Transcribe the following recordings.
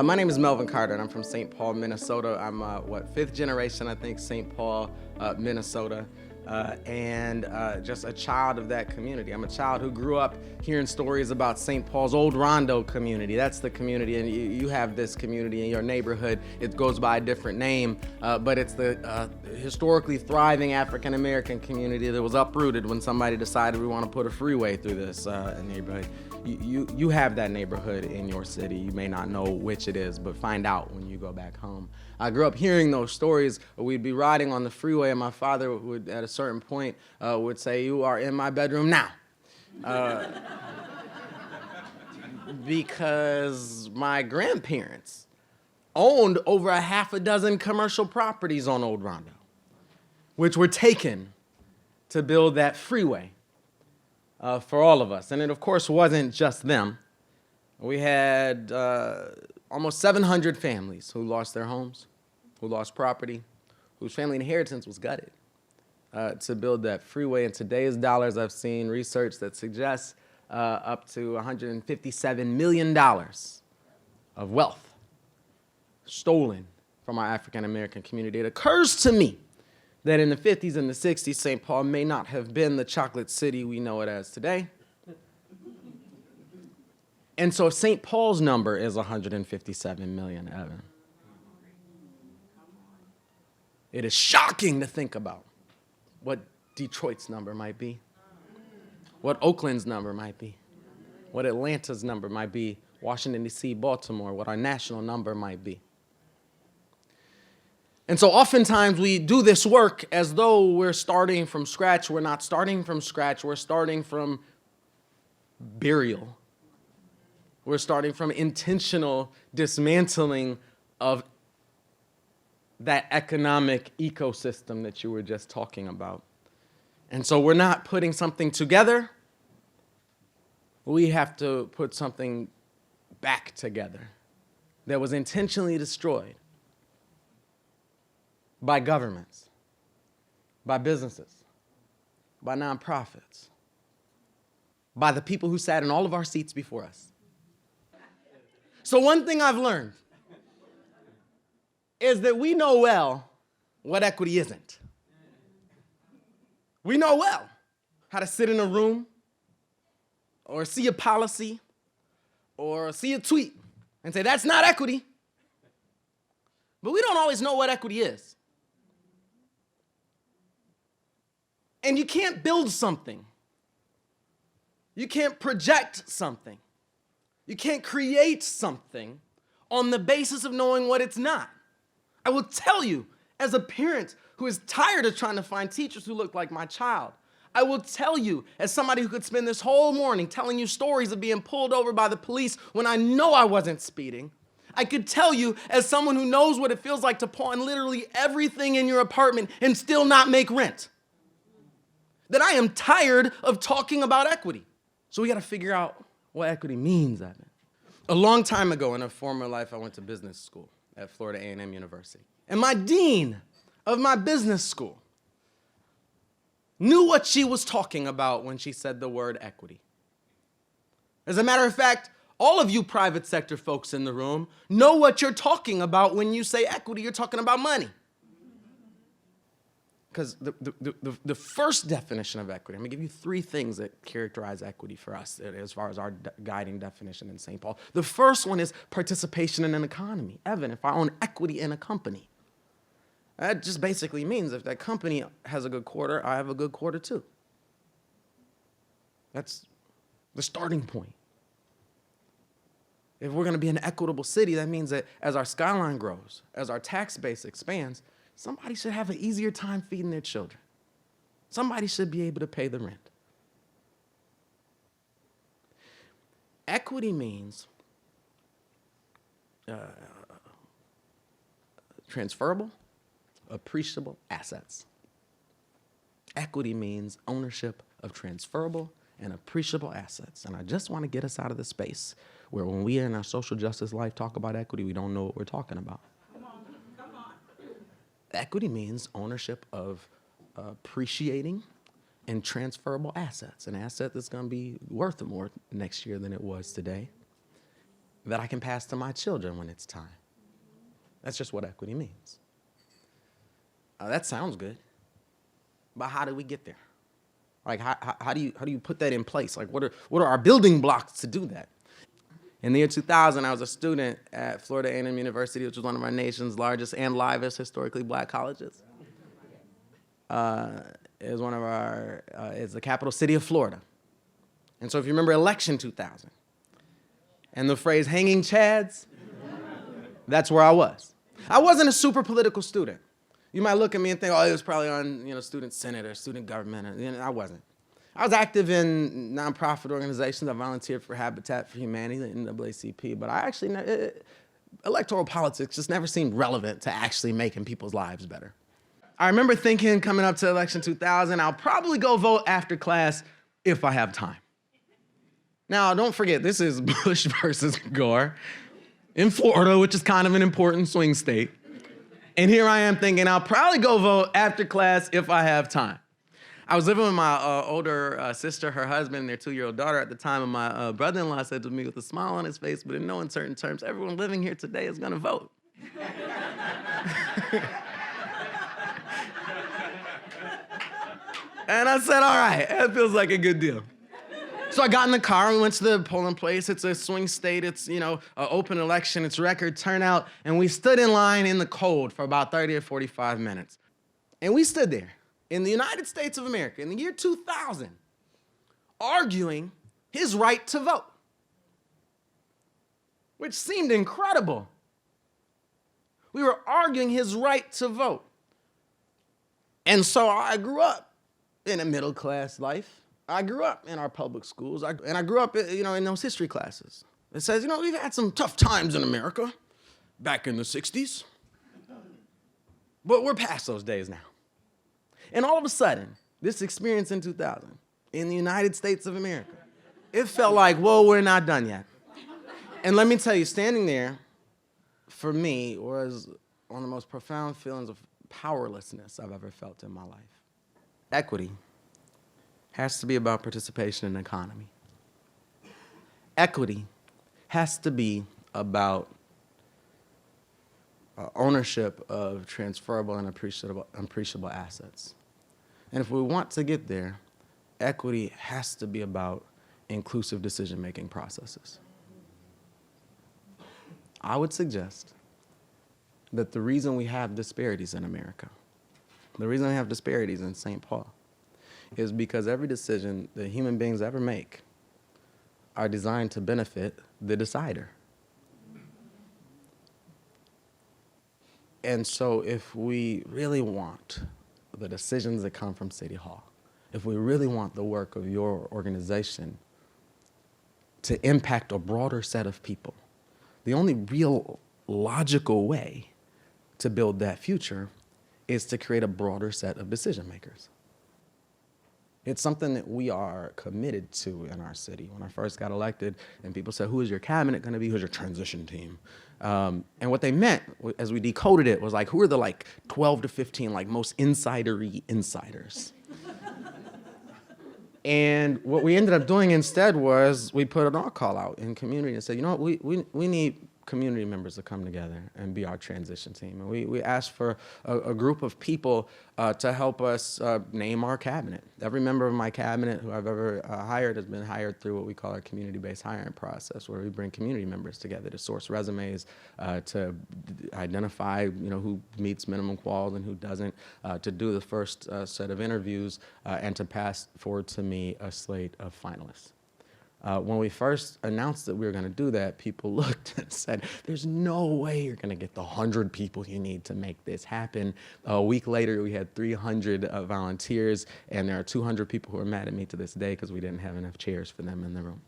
My name is Melvin Carter, and I'm from St. Paul, Minnesota. I'm, fifth generation, I think, St. Paul, Minnesota, and just a child of that community. I'm a child who grew up hearing stories about St. Paul's Old Rondo community. That's the community, and you have this community in your neighborhood. It goes by a different name, but it's the historically thriving African-American community that was uprooted when somebody decided we want to put a freeway through this neighborhood. You have that neighborhood in your city. You may not know which it is, but find out when you go back home. I grew up hearing those stories. We'd be riding on the freeway, and my father would, at a certain point, would say, "You are in my bedroom now." Because my grandparents owned over a half a dozen commercial properties on Old Rondo, which were taken to build that freeway. For all of us. And it, of course, wasn't just them. We had almost 700 families who lost their homes, who lost property, whose family inheritance was gutted to build that freeway. In today's dollars, I've seen research that suggests up to $157 million of wealth stolen from our African-American community. It occurs to me that in the 50s and the 60s, St. Paul may not have been the chocolate city we know it as today. And so St. Paul's number is 157 million, Evan. It is shocking to think about what Detroit's number might be, what Oakland's number might be, what Atlanta's number might be, Washington, D.C., Baltimore, what our national number might be. And so oftentimes we do this work as though we're starting from scratch. We're not starting from scratch. We're starting from burial. We're starting from intentional dismantling of that economic ecosystem that you were just talking about. And so we're not putting something together. We have to put something back together that was intentionally destroyed by governments, by businesses, by nonprofits, by the people who sat in all of our seats before us. So one thing I've learned is that we know well what equity isn't. We know well how to sit in a room or see a policy or see a tweet and say, that's not equity. But we don't always know what equity is. And you can't build something. You can't project something. You can't create something on the basis of knowing what it's not. I will tell you, as a parent who is tired of trying to find teachers who look like my child, I will tell you, as somebody who could spend this whole morning telling you stories of being pulled over by the police when I know I wasn't speeding, I could tell you, as someone who knows what it feels like to pawn literally everything in your apartment and still not make rent, that I am tired of talking about equity. So we got to figure out what equity means, Evan. A long time ago in a former life, I went to business school at Florida A&M University. And my dean of my business school knew what she was talking about when she said the word equity. As a matter of fact, all of you private sector folks in the room know what you're talking about when you say equity. You're talking about money. Because the first definition of equity, I'm going to give you three things that characterize equity for us as far as our guiding definition in St. Paul. The first one is participation in an economy. Evan, if I own equity in a company, that just basically means if that company has a good quarter, I have a good quarter too. That's the starting point. If we're going to be an equitable city, that means that as our skyline grows, as our tax base expands, somebody should have an easier time feeding their children. Somebody should be able to pay the rent. Equity means transferable, appreciable assets. Equity means ownership of transferable and appreciable assets. And I just want to get us out of the space where when we in our social justice life talk about equity, we don't know what we're talking about. Equity means ownership of appreciating and transferable assets, an asset that's going to be worth more next year than it was today. that I can pass to my children when it's time. That's just what equity means. That sounds good, but how do we get there? Like, how do you put that in place? Like, what are our building blocks to do that? In the year 2000, I was a student at Florida A&M University, which was one of our nation's largest and livest historically black colleges. It was it's the capital city of Florida. And so if you remember election 2000 and the phrase hanging chads, that's where I was. I wasn't a super political student. You might look at me and think, oh, it was probably on, student senate or student government. I wasn't. I was active in nonprofit organizations. I volunteered for Habitat for Humanity, the NAACP, but I actually, electoral politics just never seemed relevant to actually making people's lives better. I remember thinking coming up to election 2000, I'll probably go vote after class if I have time. Now, don't forget, this is Bush versus Gore in Florida, which is kind of an important swing state. And here I am thinking, I'll probably go vote after class if I have time. I was living with my older sister, her husband, and their 2-year-old daughter at the time, and my brother-in-law said to me with a smile on his face, but in no uncertain terms, everyone living here today is gonna vote. And I said, all right, that feels like a good deal. So I got in the car and we went to the polling place. It's a swing state. It's, an open election. It's record turnout. And we stood in line in the cold for about 30 or 45 minutes. And we stood there in the United States of America in the year 2000, arguing his right to vote, which seemed incredible. We were arguing his right to vote. And so I grew up in a middle-class life. I grew up in our public schools, and I grew up, in those history classes. It says, we've had some tough times in America back in the 60s, but we're past those days now. And all of a sudden, this experience in 2000, in the United States of America, it felt like, whoa, we're not done yet. And let me tell you, standing there, for me, was one of the most profound feelings of powerlessness I've ever felt in my life. Equity has to be about participation in the economy. Equity has to be about ownership of transferable and appreciable assets. And if we want to get there, equity has to be about inclusive decision-making processes. I would suggest that the reason we have disparities in America, the reason we have disparities in St. Paul, is because every decision that human beings ever make are designed to benefit the decider. And so if we really want the decisions that come from City Hall, if we really want the work of your organization to impact a broader set of people, the only real logical way to build that future is to create a broader set of decision makers. It's something that we are committed to in our city. When I first got elected and people said, who is your cabinet gonna be? Who's your transition team? And what they meant, as we decoded it, was like, who are the 12 to 15 most insidery insiders? And what we ended up doing instead was we put an call out in community and said, we need community members to come together and be our transition team. And we asked for a group of people to help us name our cabinet. Every member of my cabinet who I've ever hired has been hired through what we call our community-based hiring process, where we bring community members together to source resumes, to identify who meets minimum quals and who doesn't, to do the first set of interviews, and to pass forward to me a slate of finalists. When we first announced that we were going to do that, people looked and said, there's no way you're going to get the 100 people you need to make this happen. A week later, we had 300 volunteers, and there are 200 people who are mad at me to this day because we didn't have enough chairs for them in the room.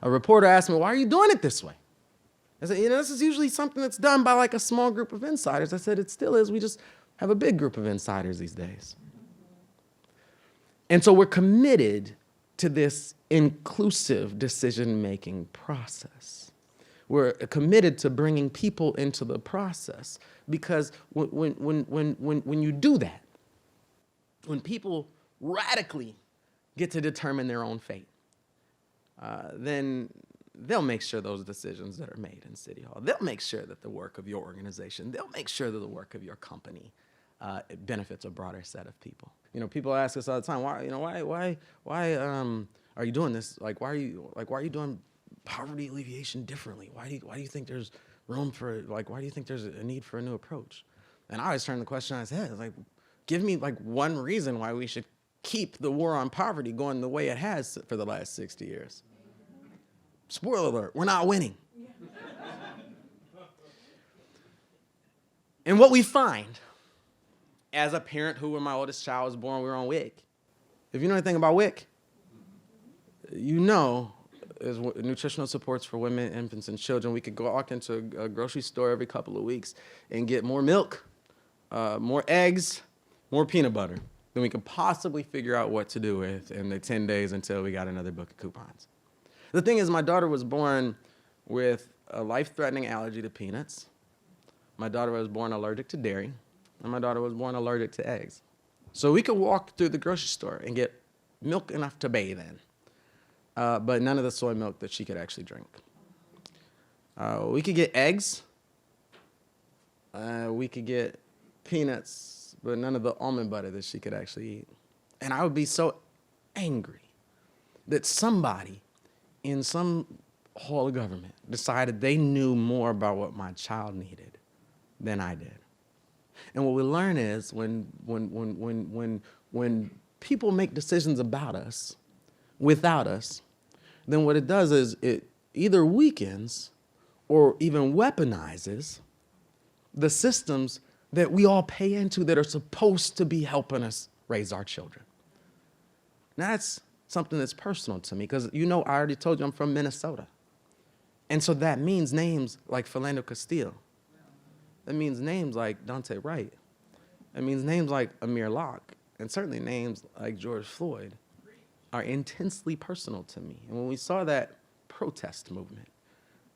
A reporter asked me, why are you doing it this way? I said, this is usually something that's done by a small group of insiders. I said, it still is. We just have a big group of insiders these days. And so we're committed to this inclusive decision-making process. We're committed to bringing people into the process because when you do that, when people radically get to determine their own fate, then they'll make sure those decisions that are made in City Hall, they'll make sure that the work of your organization, they'll make sure that the work of your company it benefits a broader set of people. You know, people ask us all the time, why are you doing this? Like, why are you doing poverty alleviation differently? Why do you think there's room for, why do you think there's a need for a new approach? And I always turn the question on its head, like, give me one reason why we should keep the war on poverty going the way it has for the last 60 years. Spoiler alert, we're not winning. And what we find, as a parent who, when my oldest child was born, we were on WIC. If you know anything about WIC, you know is nutritional supports for women, infants, and children. We could walk into a grocery store every couple of weeks and get more milk, more eggs, more peanut butter than we could possibly figure out what to do with in the 10 days until we got another book of coupons. The thing is, my daughter was born with a life-threatening allergy to peanuts. My daughter was born allergic to dairy, and my daughter was born allergic to eggs. So we could walk through the grocery store and get milk enough to bathe in, but none of the soy milk that she could actually drink. We could get eggs. We could get peanuts, but none of the almond butter that she could actually eat. And I would be so angry that somebody in some hall of government decided they knew more about what my child needed than I did. And what we learn is when people make decisions about us, without us, then what it does is it either weakens or even weaponizes the systems that we all pay into that are supposed to be helping us raise our children. Now, that's something that's personal to me because, you know, I already told you I'm from Minnesota. And so that means names like Philando Castile. That means names like Dante Wright. It means names like Amir Locke, and certainly names like George Floyd are intensely personal to me. And when we saw that protest movement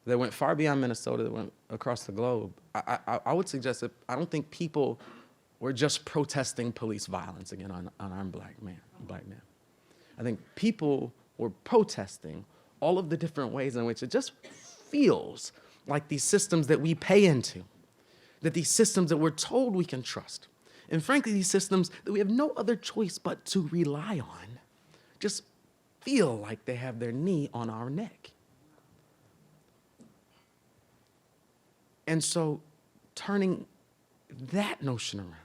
that went far beyond Minnesota, that went across the globe, I would suggest that I don't think people were just protesting police violence again on unarmed black men. I think people were protesting all of the different ways in which it just feels like these systems that we pay into, that these systems that we're told we can trust, and frankly, these systems that we have no other choice but to rely on, just feel like they have their knee on our neck. And so turning that notion around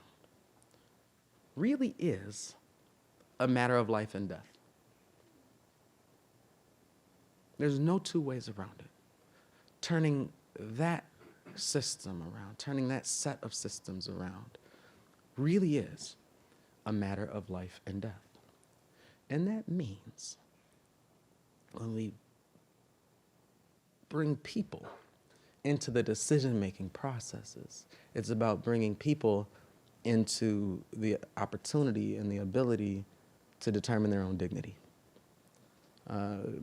really is a matter of life and death. There's no two ways around it. Turning that system around, turning that set of systems around, really is a matter of life and death. And that means when we bring people into the decision-making processes, it's about bringing people into the opportunity and the ability to determine their own dignity.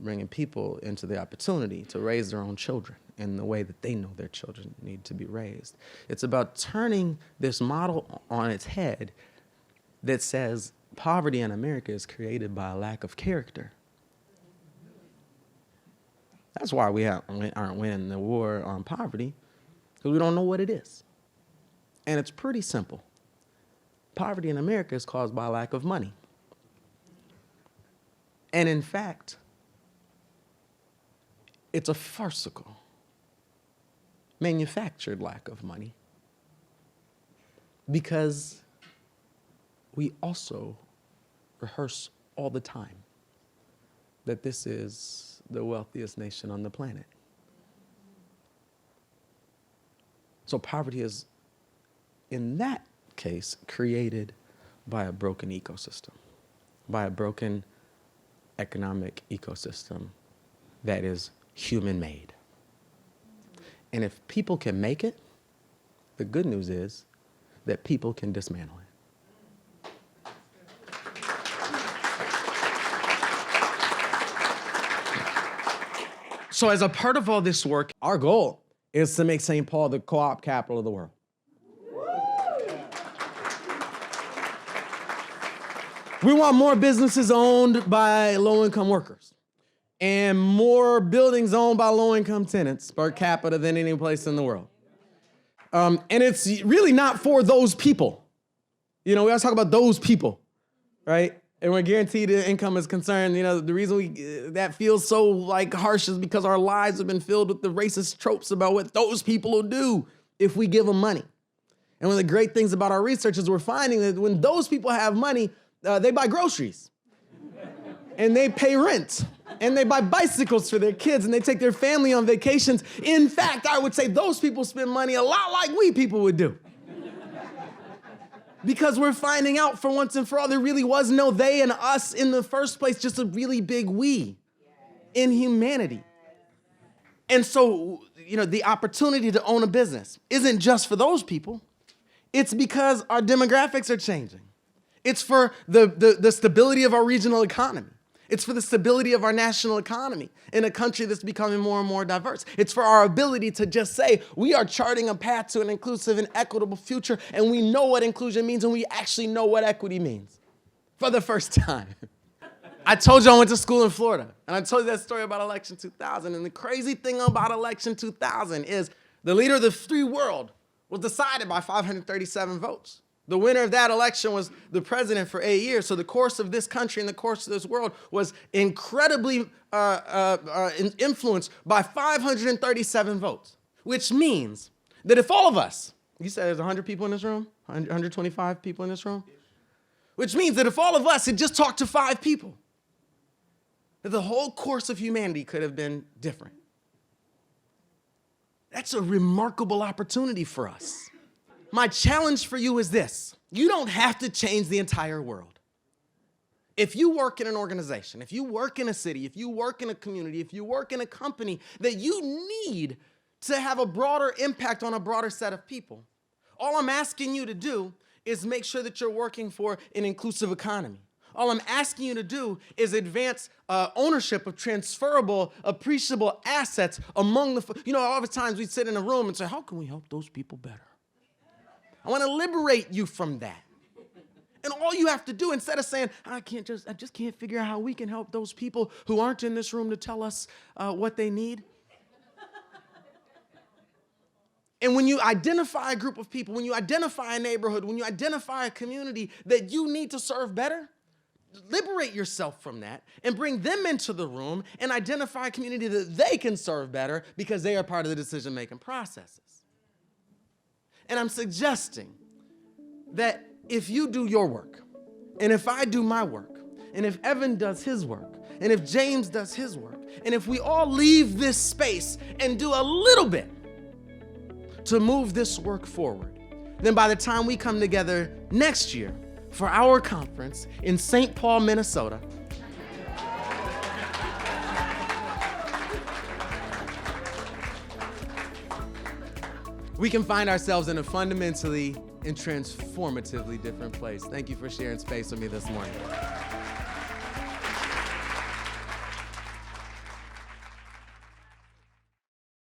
Bringing people into the opportunity to raise their own children in the way that they know their children need to be raised. It's about turning this model on its head that says poverty in America is created by a lack of character. That's why we aren't winning the war on poverty, because we don't know what it is. And it's pretty simple. Poverty in America is caused by a lack of money. And in fact, it's a farcical, manufactured lack of money, because we also rehearse all the time that this is the wealthiest nation on the planet. So poverty is, in that case, created by a broken ecosystem, by a broken economic ecosystem that is human-made. And if people can make it, the good news is that people can dismantle it. So as a part of all this work, our goal is to make St. Paul the co-op capital of the world. We want more businesses owned by low-income workers. and more buildings owned by low-income tenants per capita than any place in the world. And it's really not for those people. We always talk about those people, right? And when guaranteed income is concerned, the reason that feels so like harsh is because our lives have been filled with the racist tropes about what those people will do if we give them money. And one of the great things about our research is we're finding that when those people have money, they buy groceries and they pay rent and they buy bicycles for their kids and they take their family on vacations. In fact, I would say those people spend money a lot like we people would do. Because we're finding out for once and for all, there really was no they and us in the first place, just a really big we in humanity. And so, the opportunity to own a business isn't just for those people. It's because our demographics are changing. It's for the stability of our regional economy. It's for the stability of our national economy in a country that's becoming more and more diverse. It's for our ability to just say, we are charting a path to an inclusive and equitable future, and we know what inclusion means, and we actually know what equity means for the first time. I told you I went to school in Florida, and I told you that story about Election 2000, and the crazy thing about Election 2000 is the leader of the free world was decided by 537 votes. The winner of that election was the president for 8 years. So the course of this country and the course of this world was incredibly influenced by 537 votes, which means that if all of us, you said there's 100 people in this room, 125 people in this room, which means that if all of us had just talked to 5 people, that the whole course of humanity could have been different. That's a remarkable opportunity for us. My challenge for you is this. You don't have to change the entire world. If you work in an organization, if you work in a city, if you work in a community, if you work in a company that you need to have a broader impact on a broader set of people, all I'm asking you to do is make sure that you're working for an inclusive economy. All I'm asking you to do is advance ownership of transferable, appreciable assets among all the times we sit in a room and say, how can we help those people better? I want to liberate you from that. And all you have to do, instead of saying, I just can't figure out how we can help those people who aren't in this room to tell us what they need. And when you identify a group of people, when you identify a neighborhood, when you identify a community that you need to serve better, liberate yourself from that and bring them into the room and identify a community that they can serve better because they are part of the decision-making processes. And I'm suggesting that if you do your work, and if I do my work, and if Evan does his work, and if James does his work, and if we all leave this space and do a little bit to move this work forward, then by the time we come together next year for our conference in St. Paul, Minnesota, we can find ourselves in a fundamentally and transformatively different place. Thank you for sharing space with me this morning.